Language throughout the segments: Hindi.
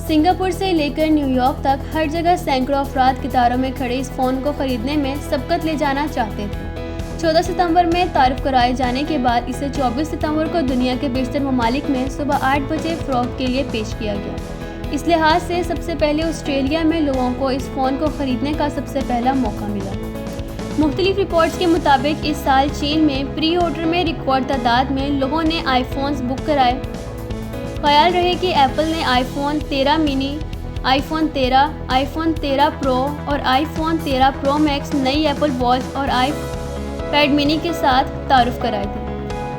सिंगापुर से लेकर न्यूयॉर्क तक हर जगह सैकड़ों अफराद कतारों में खड़े इस फ़ोन को ख़रीदने में सबकत ले जाना चाहते थे। 14 सितंबर में तारुफ कराए जाने के बाद इसे 24 सितंबर को दुनिया के बेशतर ममालिक में सुबह 8 बजे फ़रोख्त के लिए पेश किया गया। इस लिहाज से सबसे पहले ऑस्ट्रेलिया में लोगों को इस फ़ोन को ख़रीदने का सबसे पहला मौका मिला। मुख्तलिफ रिपोर्ट्स के मुताबिक इस साल चीन में प्री ऑर्डर में रिकॉर्ड तादाद में लोगों ने आईफोन्स बुक कराए। ख्याल रहे कि एप्पल ने iPhone 13 mini, iPhone 13, iPhone 13 pro और आईफोन 13 प्रो मैक्स नई एप्पल वॉच और आईपैड मिनी के साथ तारुफ कराए थे।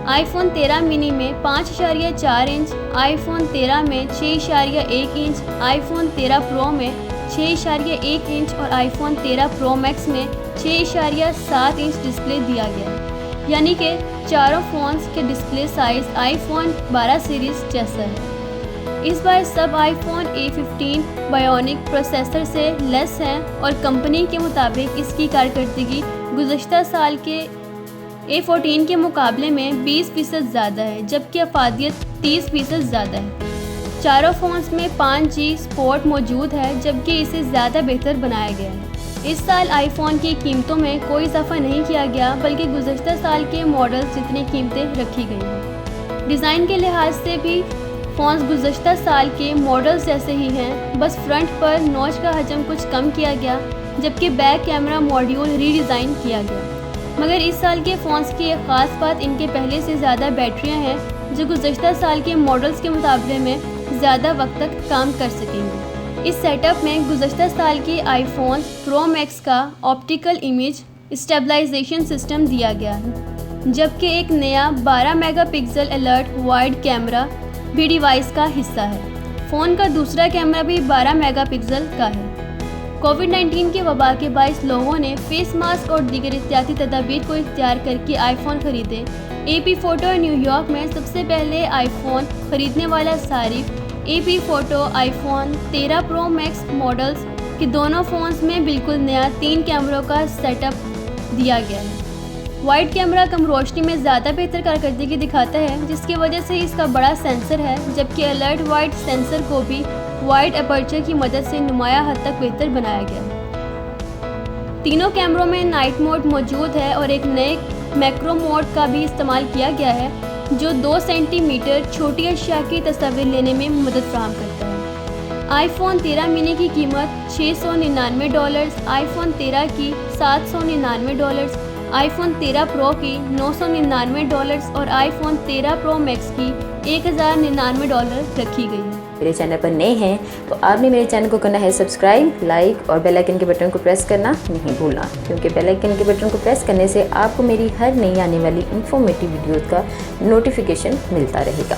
आईफोन 13 मिनी में 5.4 इंच, आईफोन 13 में 6.1 इंच, आईफोन 13 प्रो में 6.1 इंच और आईफोन 13 प्रो मैक्स में 6.7 इंच डिस्प्ले दिया गया है, यानी कि चारों फ़ोन्स के डिस्प्ले साइज़ आईफोन 12 सीरीज़ जैसा है। इस बार सब आईफोन A15 बायोनिक प्रोसेसर से लेस हैं और कंपनी के मुताबिक इसकी कारकर्दगी गुज़श्ता साल के A14 के मुकाबले में 20% ज़्यादा है, जबकि अफादियत 30% ज़्यादा है। चारों फ़ोन्स में 5G सपोर्ट मौजूद है, जबकि इसे ज़्यादा बेहतर बनाया गया है। इस साल आईफोन की कीमतों में कोई इजाफा नहीं किया गया, बल्कि गुज़श्ता साल के मॉडल्स जितनी कीमतें रखी गई हैं। डिज़ाइन के लिहाज से भी फ़ोन्स गुज़श्ता साल के मॉडल्स जैसे ही हैं, बस फ्रंट पर नॉच का हजम कुछ कम किया गया, जबकि बैक कैमरा मॉड्यूल रीडिज़ाइन किया गया। मगर इस साल के फ़ोन्स की एक ख़ास बात इनके पहले से ज़्यादा बैटरियाँ हैं, जो गुज़श्ता साल के मॉडल्स के मुकाबले में ज़्यादा वक्त तक काम कर सकेंगे। इस सेटअप में गुज़श्ता साल के आईफोन प्रो मैक्स का ऑप्टिकल इमेज स्टेबलाइजेशन सिस्टम दिया गया है, जबकि एक नया 12 मेगापिक्सल अलर्ट वाइड कैमरा भी डिवाइस का हिस्सा है। फ़ोन का दूसरा कैमरा भी 12 मेगापिक्सल का है। कोविड-19 की वबा के बायस लोगों ने फेस मास्क और दीगर एहतियाती तदाबीर को इख्तियार करके आईफोन ख़रीदे। AP फ़ोटो न्यूयॉर्क में सबसे पहले आईफोन ख़रीदने वाला सारिफ AP photo iPhone 13 pro max models के दोनों फ़ोन्स में बिल्कुल नया 3 कैमरों का सेटअप दिया गया है। वाइड कैमरा कम रोशनी में ज़्यादा बेहतर कारकर्दगी दिखाता है, जिसकी वजह से इसका बड़ा सेंसर है, जबकि अलर्ट वाइड सेंसर को भी वाइड अपर्चर की मदद से नुमाया हद तक बेहतर बनाया गया है। तीनों कैमरों में नाइट मोड मौजूद है और एक नए मैक्रो मोड का भी इस्तेमाल किया गया है, जो 2 सेंटीमीटर छोटी अशिया की तस्वीर लेने में मदद फराहम करता है। आईफोन 13 मिनी की कीमत $699, आईफोन 13 की $799, आईफोन 13 प्रो की $999 और आईफोन 13 प्रो मैक्स की $1099 रखी गई है। मेरे चैनल पर नए हैं तो आपने मेरे चैनल को करना है सब्सक्राइब, लाइक और बेल आइकन के बटन को प्रेस करना नहीं भूलना, क्योंकि बेल आइकन के बटन को प्रेस करने से आपको मेरी हर नई आने वाली इंफॉर्मेटिव वीडियोज़ का नोटिफिकेशन मिलता रहेगा।